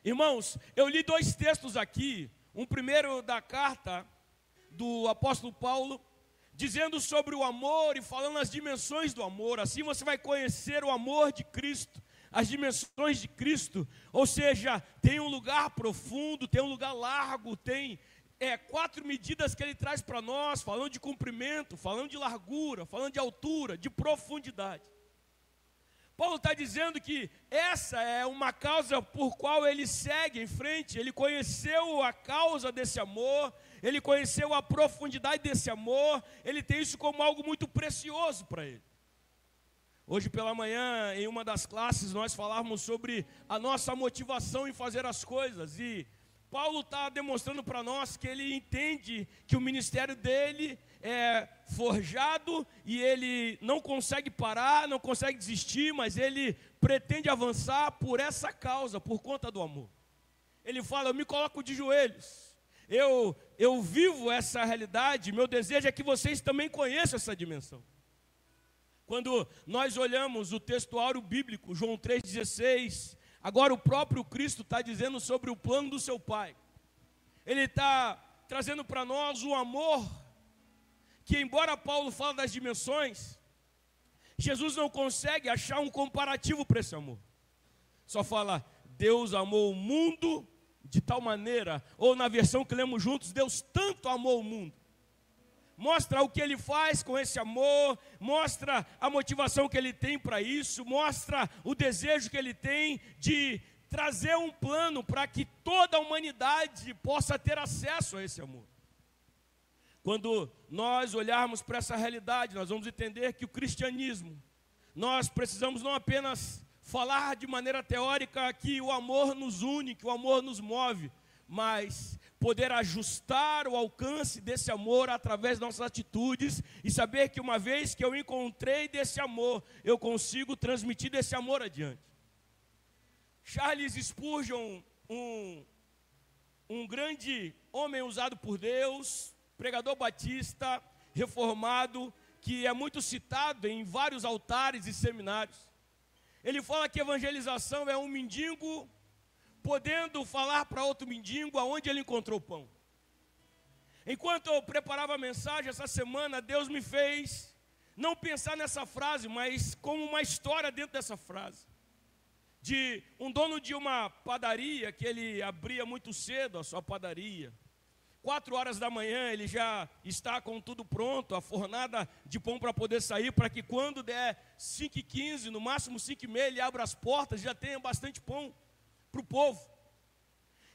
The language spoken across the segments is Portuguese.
Irmãos, eu li dois textos aqui, um primeiro da carta do apóstolo Paulo, dizendo sobre o amor e falando as dimensões do amor. Assim você vai conhecer o amor de Cristo, as dimensões de Cristo. Ou seja, tem um lugar profundo, tem um lugar largo, tem 4 medidas que ele traz para nós, falando de comprimento, falando de largura, falando de altura, de profundidade. Paulo está dizendo que essa é uma causa por qual ele segue em frente. Ele conheceu a causa desse amor, ele conheceu a profundidade desse amor, ele tem isso como algo muito precioso para ele. Hoje pela manhã, em uma das classes, nós falávamos sobre a nossa motivação em fazer as coisas, e Paulo está demonstrando para nós que ele entende que o ministério dele é forjado e ele não consegue parar, não consegue desistir, mas ele pretende avançar por essa causa, por conta do amor. Ele fala: eu me coloco de joelhos, eu vivo essa realidade, meu desejo é que vocês também conheçam essa dimensão. Quando nós olhamos o textuário bíblico, João 3,16, agora o próprio Cristo está dizendo sobre o plano do seu Pai. Ele está trazendo para nós o amor, que embora Paulo fale das dimensões, Jesus não consegue achar um comparativo para esse amor. Só fala: Deus amou o mundo de tal maneira, ou na versão que lemos juntos, Deus tanto amou o mundo. Mostra o que ele faz com esse amor, mostra a motivação que ele tem para isso, mostra o desejo que ele tem de trazer um plano para que toda a humanidade possa ter acesso a esse amor. Quando nós olharmos para essa realidade, nós vamos entender que o cristianismo, nós precisamos não apenas falar de maneira teórica que o amor nos une, que o amor nos move, mas poder ajustar o alcance desse amor através das nossas atitudes e saber que uma vez que eu encontrei desse amor, eu consigo transmitir desse amor adiante. Charles Spurgeon, um grande homem usado por Deus, pregador batista, reformado, que é muito citado em vários altares e seminários. Ele fala que evangelização é um mendigo podendo falar para outro mendigo aonde ele encontrou pão. Enquanto eu preparava a mensagem essa semana, Deus me fez não pensar nessa frase, mas como uma história dentro dessa frase. De um dono de uma padaria, que ele abria muito cedo a sua padaria. 4 horas da manhã ele já está com tudo pronto, a fornada de pão para poder sair, para que quando der 5h15, no máximo 5h30, ele abra as portas e já tenha bastante pão para o povo.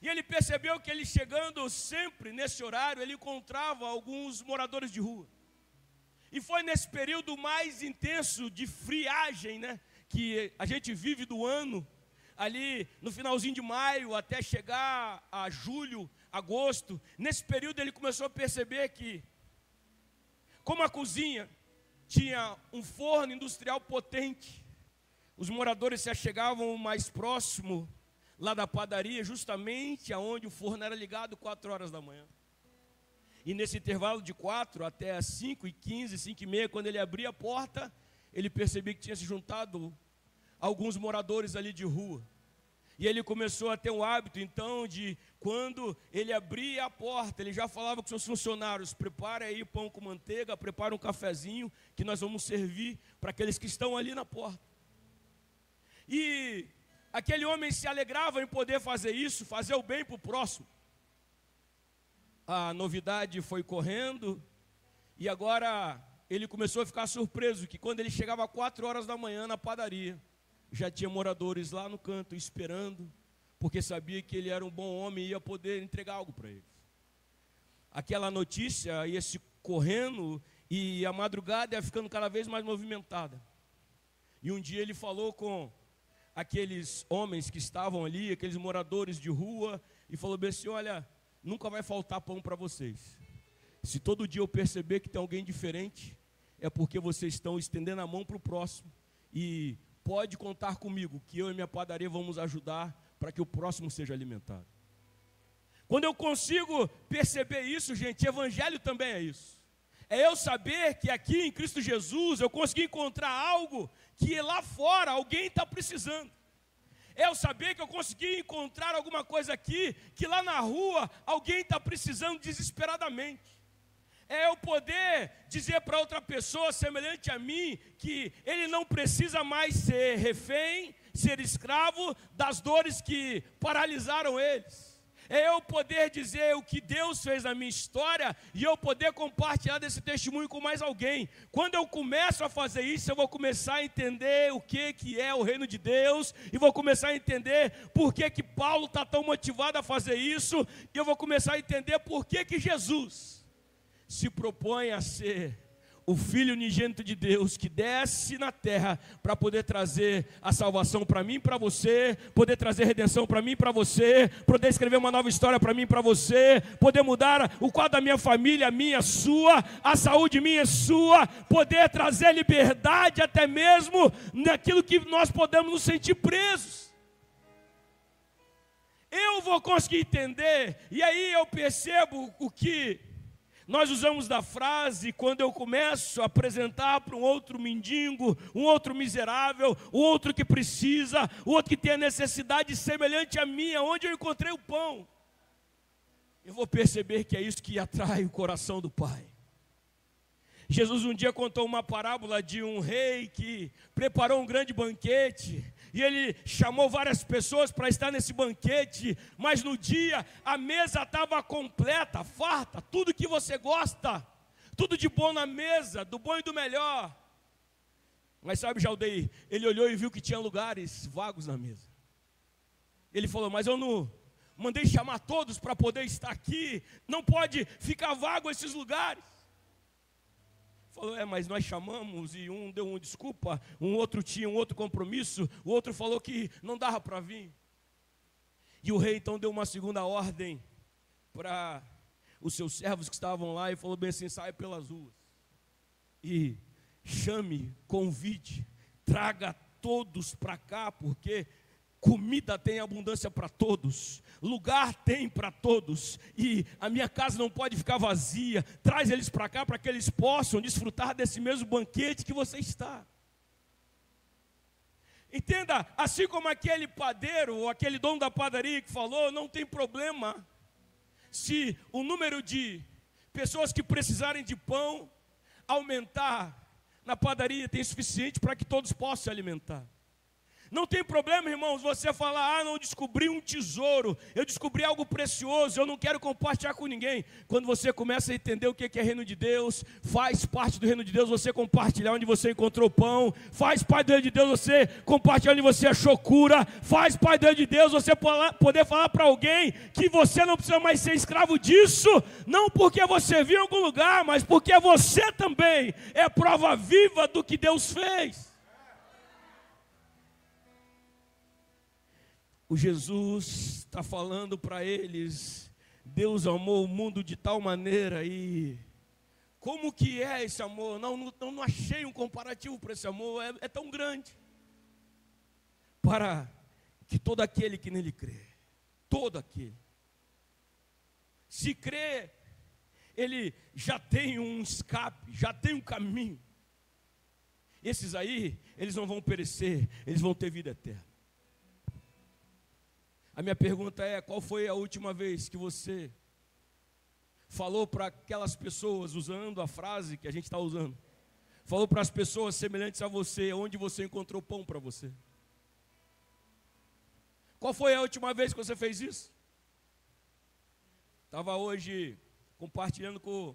E ele percebeu que ele chegando sempre nesse horário, ele encontrava alguns moradores de rua. E foi nesse período mais intenso de friagem, né, que a gente vive do ano, ali no finalzinho de maio até chegar a julho, agosto. Nesse período ele começou a perceber que, como a cozinha tinha um forno industrial potente, os moradores se achegavam mais próximo lá da padaria, justamente aonde o forno era ligado 4 horas da manhã. E nesse intervalo de 4 até 5h15, 5h30, quando ele abria a porta, ele percebia que tinha se juntado alguns moradores ali de rua. E ele começou a ter um hábito, então, de quando ele abria a porta, ele já falava com seus funcionários: prepare aí pão com manteiga, prepare um cafezinho, que nós vamos servir para aqueles que estão ali na porta. E aquele homem se alegrava em poder fazer isso, fazer o bem para o próximo. A novidade foi correndo, e agora ele começou a ficar surpreso, que quando ele chegava às 4 horas da manhã na padaria, já tinha moradores lá no canto esperando, porque sabia que ele era um bom homem e ia poder entregar algo para eles. Aquela notícia ia se correndo e a madrugada ia ficando cada vez mais movimentada. E um dia ele falou com aqueles homens que estavam ali, aqueles moradores de rua, e falou bem assim: olha, nunca vai faltar pão para vocês. Se todo dia eu perceber que tem alguém diferente, é porque vocês estão estendendo a mão para o próximo. E pode contar comigo, que eu e minha padaria vamos ajudar para que o próximo seja alimentado. Quando eu consigo perceber isso, gente, evangelho também é isso. É eu saber que aqui em Cristo Jesus eu consegui encontrar algo que lá fora alguém está precisando. É eu saber que eu consegui encontrar alguma coisa aqui, que lá na rua alguém está precisando desesperadamente. É eu poder dizer para outra pessoa semelhante a mim que ele não precisa mais ser refém, ser escravo das dores que paralisaram eles. É eu poder dizer o que Deus fez na minha história e eu poder compartilhar desse testemunho com mais alguém. Quando eu começo a fazer isso, eu vou começar a entender o que é o reino de Deus e vou começar a entender por que Paulo está tão motivado a fazer isso e eu vou começar a entender por que Jesus se propõe a ser o Filho unigênito de Deus que desce na terra para poder trazer a salvação para mim e para você, poder trazer redenção para mim e para você, poder escrever uma nova história para mim e para você, poder mudar o quadro da minha família, minha, sua, a saúde minha, sua, poder trazer liberdade até mesmo naquilo que nós podemos nos sentir presos. Eu vou conseguir entender, e aí eu percebo o que nós usamos da frase quando eu começo a apresentar para um outro mendigo, um outro miserável, um outro que precisa, um outro que tem a necessidade semelhante à minha, onde eu encontrei o pão. Eu vou perceber que é isso que atrai o coração do Pai. Jesus um dia contou uma parábola de um rei que preparou um grande banquete e ele chamou várias pessoas para estar nesse banquete, mas no dia a mesa estava completa, farta, tudo que você gosta, tudo de bom na mesa, do bom e do melhor. Mas sabe, Jaldeir, ele olhou e viu que tinha lugares vagos na mesa. Ele falou, mas eu não mandei chamar todos para poder estar aqui, não pode ficar vago esses lugares. Falou, mas nós chamamos e um deu uma desculpa, um outro tinha um outro compromisso, o outro falou que não dava para vir. E o rei então deu uma segunda ordem para os seus servos que estavam lá e falou bem assim, saia pelas ruas e chame, convide, traga todos para cá, porque comida tem abundância para todos, lugar tem para todos, e a minha casa não pode ficar vazia. Traz eles para cá para que eles possam desfrutar desse mesmo banquete que você está. Entenda, assim como aquele padeiro, ou aquele dono da padaria que falou, não tem problema se o número de pessoas que precisarem de pão aumentar, na padaria tem suficiente para que todos possam se alimentar. Não tem problema, irmãos, você falar, não, descobri um tesouro, eu descobri algo precioso, eu não quero compartilhar com ninguém. Quando você começa a entender o que é reino de Deus, faz parte do reino de Deus você compartilhar onde você encontrou pão, faz parte do reino de Deus você compartilhar onde você achou cura, faz parte do reino de Deus você poder falar para alguém que você não precisa mais ser escravo disso, não porque você viu em algum lugar, mas porque você também é prova viva do que Deus fez. O Jesus está falando para eles, Deus amou o mundo de tal maneira e como que é esse amor? Não achei um comparativo para esse amor, é tão grande. Para que todo aquele que nele crê, todo aquele, se crê, ele já tem um escape, já tem um caminho. Esses aí, eles não vão perecer, eles vão ter vida eterna. A minha pergunta é, qual foi a última vez que você falou para aquelas pessoas, usando a frase que a gente está usando, falou para as pessoas semelhantes a você, onde você encontrou pão para você? Qual foi a última vez que você fez isso? Estava hoje compartilhando com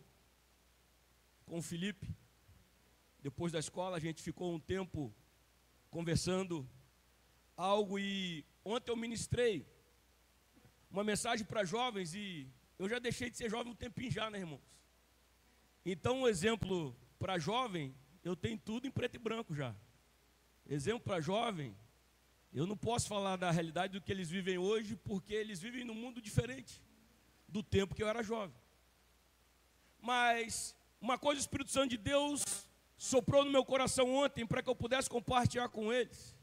o Felipe, depois da escola, a gente ficou um tempo conversando algo e ontem eu ministrei uma mensagem para jovens e eu já deixei de ser jovem um tempinho já, né, irmãos? Então, um exemplo para jovem, eu tenho tudo em preto e branco já. Exemplo para jovem, eu não posso falar da realidade do que eles vivem hoje, porque eles vivem num mundo diferente do tempo que eu era jovem. Mas uma coisa o Espírito Santo de Deus soprou no meu coração ontem para que eu pudesse compartilhar com eles.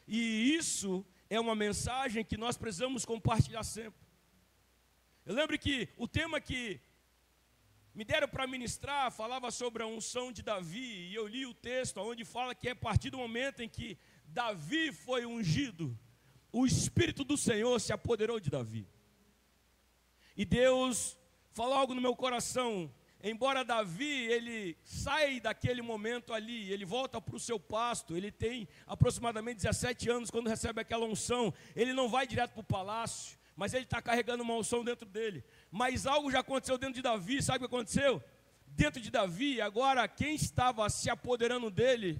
E isso é uma mensagem que nós precisamos compartilhar sempre. Eu lembro que o tema que me deram para ministrar falava sobre a unção de Davi, e eu li o texto onde fala que é a partir do momento em que Davi foi ungido, o Espírito do Senhor se apoderou de Davi. E Deus falou algo no meu coração. Embora Davi, ele sai daquele momento ali, ele volta para o seu pasto, ele tem aproximadamente 17 anos quando recebe aquela unção, ele não vai direto para o palácio, mas ele está carregando uma unção dentro dele. Mas algo já aconteceu dentro de Davi, sabe o que aconteceu? Dentro de Davi, agora quem estava se apoderando dele,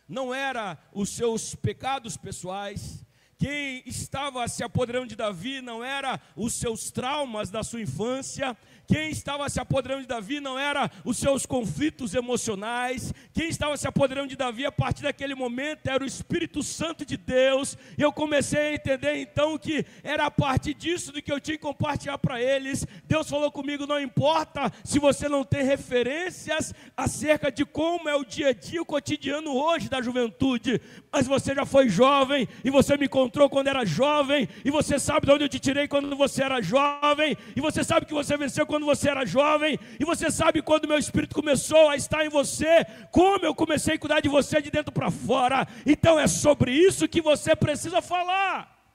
não era os seus pecados pessoais. Quem estava se apoderando de Davi não era os seus traumas da sua infância. Quem estava se apoderando de Davi não era os seus conflitos emocionais. Quem estava se apoderando de Davi a partir daquele momento era o Espírito Santo de Deus. E eu comecei a entender então que era a partir disso do que eu tinha que compartilhar para eles. Deus falou comigo: não importa se você não tem referências acerca de como é o dia a dia, o cotidiano hoje da juventude, mas você já foi jovem e você me encontrou quando era jovem, e você sabe de onde eu te tirei quando você era jovem, e você sabe que você venceu quando você era jovem, e você sabe quando meu Espírito começou a estar em você, como eu comecei a cuidar de você de dentro para fora. Então é sobre isso que você precisa falar.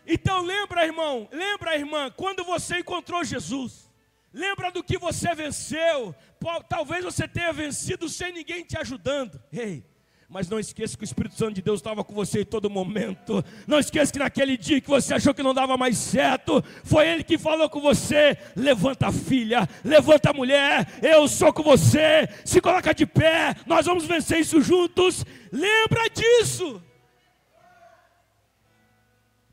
Então lembra, irmão, lembra, irmã, quando você encontrou Jesus, lembra do que você venceu. Talvez você tenha vencido sem ninguém te ajudando. Mas não esqueça que o Espírito Santo de Deus estava com você em todo momento. Não esqueça que naquele dia que você achou que não dava mais certo, foi Ele que falou com você: levanta, filha, levanta, mulher, eu sou com você, se coloca de pé, nós vamos vencer isso juntos. Lembra disso.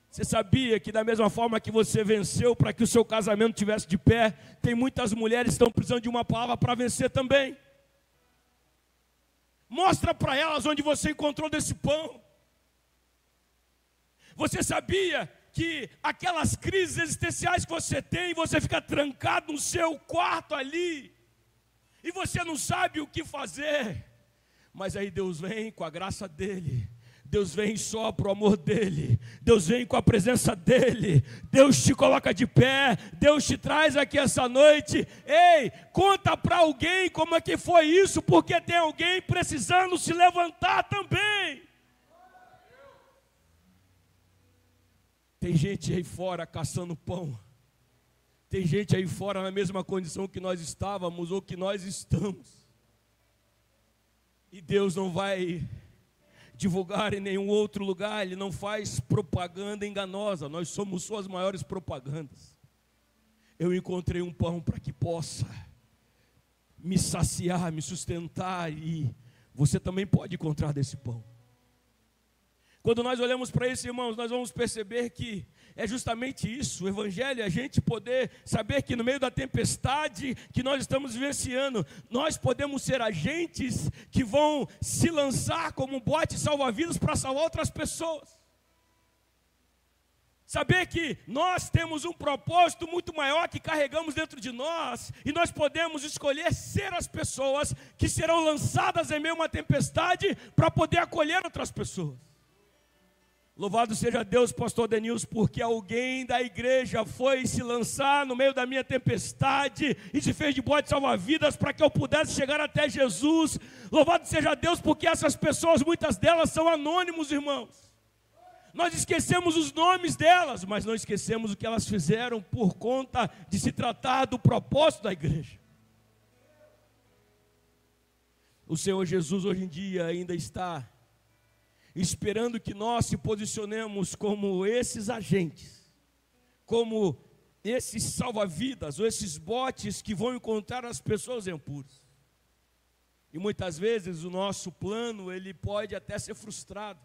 Você sabia que da mesma forma que você venceu para que o seu casamento estivesse de pé, tem muitas mulheres que estão precisando de uma palavra para vencer também? Mostra para elas onde você encontrou desse pão. Você sabia que aquelas crises existenciais que você tem, você fica trancado no seu quarto ali, e você não sabe o que fazer, mas aí Deus vem com a graça dEle, Deus vem só para o amor dEle, Deus vem com a presença dEle, Deus te coloca de pé, Deus te traz aqui essa noite. Ei, conta para alguém como é que foi isso, porque tem alguém precisando se levantar também. Tem gente aí fora caçando pão, tem gente aí fora na mesma condição que nós estávamos ou que nós estamos, e Deus não vai divulgar em nenhum outro lugar, Ele não faz propaganda enganosa, nós somos suas maiores propagandas. Eu encontrei um pão para que possa me saciar, me sustentar, e você também pode encontrar desse pão. Quando nós olhamos para isso, irmãos, nós vamos perceber que é justamente isso, o Evangelho, é a gente poder saber que no meio da tempestade que nós estamos vivenciando, nós podemos ser agentes que vão se lançar como um bote salva-vidas para salvar outras pessoas. Saber que nós temos um propósito muito maior que carregamos dentro de nós, e nós podemos escolher ser as pessoas que serão lançadas em meio a uma tempestade para poder acolher outras pessoas. Louvado seja Deus, pastor Denilson, porque alguém da igreja foi se lançar no meio da minha tempestade e se fez de bote salva-vidas para que eu pudesse chegar até Jesus. Louvado seja Deus, porque essas pessoas, muitas delas são anônimos, irmãos. Nós esquecemos os nomes delas, mas não esquecemos o que elas fizeram por conta de se tratar do propósito da igreja. O Senhor Jesus hoje em dia ainda está esperando que nós se posicionemos como esses agentes, como esses salva-vidas, ou esses botes que vão encontrar as pessoas em apuros. E muitas vezes o nosso plano, ele pode até ser frustrado,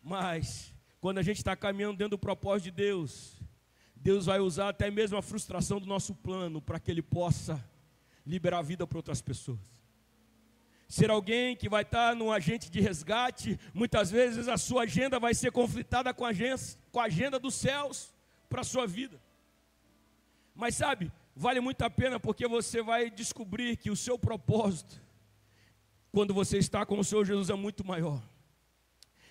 mas quando a gente está caminhando dentro do propósito de Deus, Deus vai usar até mesmo a frustração do nosso plano para que Ele possa liberar vida para outras pessoas. Ser alguém que vai estar no agente de resgate, muitas vezes a sua agenda vai ser conflitada com a agenda dos céus para a sua vida. Mas sabe, vale muito a pena, porque você vai descobrir que o seu propósito, quando você está com o Senhor Jesus, é muito maior.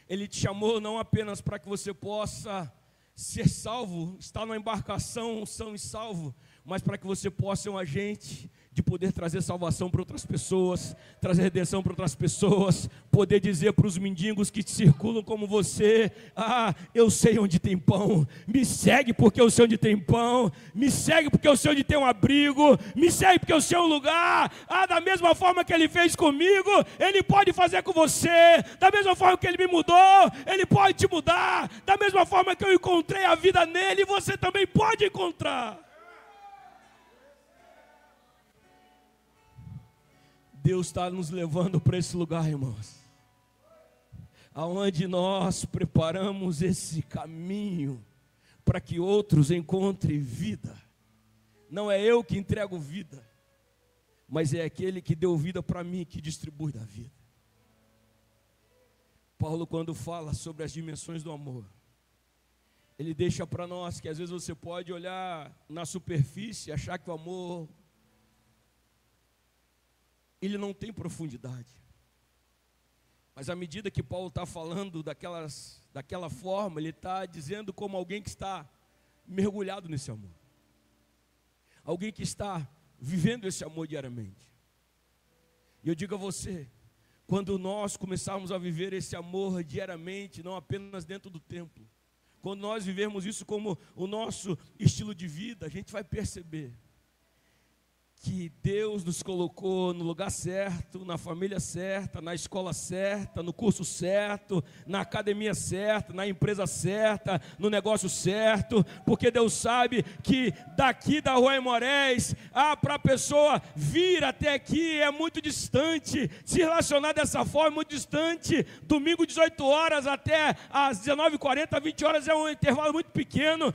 Ele te chamou não apenas para que você possa ser salvo, estar na embarcação são e salvo, mas para que você possa ser um agente de poder trazer salvação para outras pessoas, trazer redenção para outras pessoas, poder dizer para os mendigos que circulam como você: eu sei onde tem pão, me segue porque eu sei onde tem pão, me segue porque eu sei onde tem um abrigo, me segue porque eu sei um lugar. Da mesma forma que Ele fez comigo, Ele pode fazer com você, da mesma forma que Ele me mudou, Ele pode te mudar, da mesma forma que eu encontrei a vida nele, você também pode encontrar. Deus está nos levando para esse lugar, irmãos, aonde nós preparamos esse caminho para que outros encontrem vida. Não é eu que entrego vida, mas é aquele que deu vida para mim que distribui da vida. Paulo, quando fala sobre as dimensões do amor, ele deixa para nós que às vezes você pode olhar na superfície e achar que o amor, ele não tem profundidade. Mas à medida que Paulo está falando daquela forma, ele está dizendo como alguém que está mergulhado nesse amor. Alguém que está vivendo esse amor diariamente. E eu digo a você, quando nós começarmos a viver esse amor diariamente, não apenas dentro do templo, quando nós vivermos isso como o nosso estilo de vida, a gente vai perceber que Deus nos colocou no lugar certo, na família certa, na escola certa, no curso certo, na academia certa, na empresa certa, no negócio certo, porque Deus sabe que daqui da Rua Aimorés, para a pessoa vir até aqui é muito distante, se relacionar dessa forma é muito distante. Domingo 18 horas até às 19h40, 20 horas é um intervalo muito pequeno.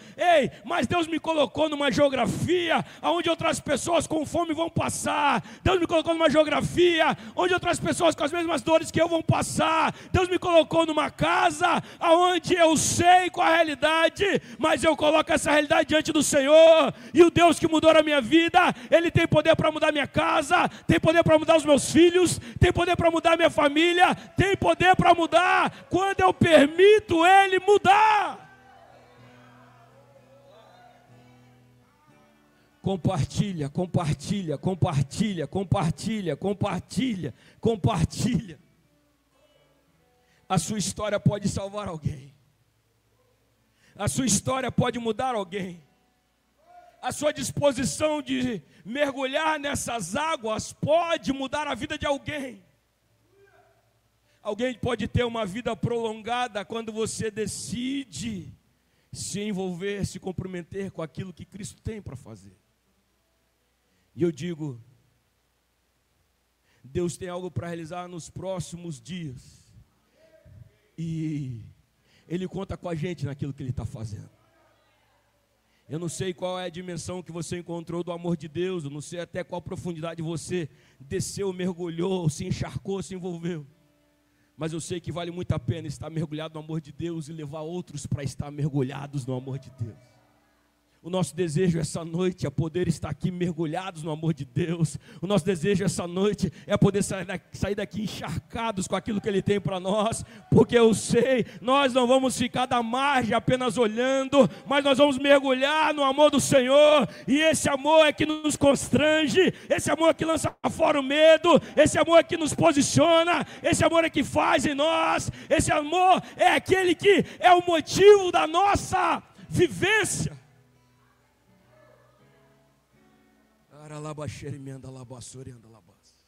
Mas Deus me colocou numa geografia onde outras pessoas com fome vão passar. Deus me colocou numa geografia onde outras pessoas com as mesmas dores que eu vão passar. Deus me colocou numa casa onde eu sei qual a realidade, mas eu coloco essa realidade diante do Senhor, e o Deus que mudou a minha vida, Ele tem poder para mudar minha casa, tem poder para mudar os meus filhos, tem poder para mudar a minha família, tem poder para mudar quando eu permito Ele mudar. Compartilha, compartilha, compartilha, compartilha, compartilha, compartilha. A sua história pode salvar alguém. A sua história pode mudar alguém. A sua disposição de mergulhar nessas águas pode mudar a vida de alguém. Alguém pode ter uma vida prolongada quando você decide se envolver, se comprometer com aquilo que Cristo tem para fazer. E eu digo, Deus tem algo para realizar nos próximos dias, e Ele conta com a gente naquilo que Ele está fazendo. Eu não sei qual é a dimensão que você encontrou do amor de Deus, eu não sei até qual profundidade você desceu, mergulhou, se encharcou, se envolveu, mas eu sei que vale muito a pena estar mergulhado no amor de Deus e levar outros para estar mergulhados no amor de Deus. O nosso desejo essa noite é poder estar aqui mergulhados no amor de Deus. O nosso desejo essa noite é poder sair daqui encharcados com aquilo que Ele tem para nós, porque eu sei, nós não vamos ficar da margem apenas olhando, mas nós vamos mergulhar no amor do Senhor, e esse amor é que nos constrange, esse amor é que lança fora o medo, esse amor é que nos posiciona, esse amor é que faz em nós, esse amor é aquele que é o motivo da nossa vivência.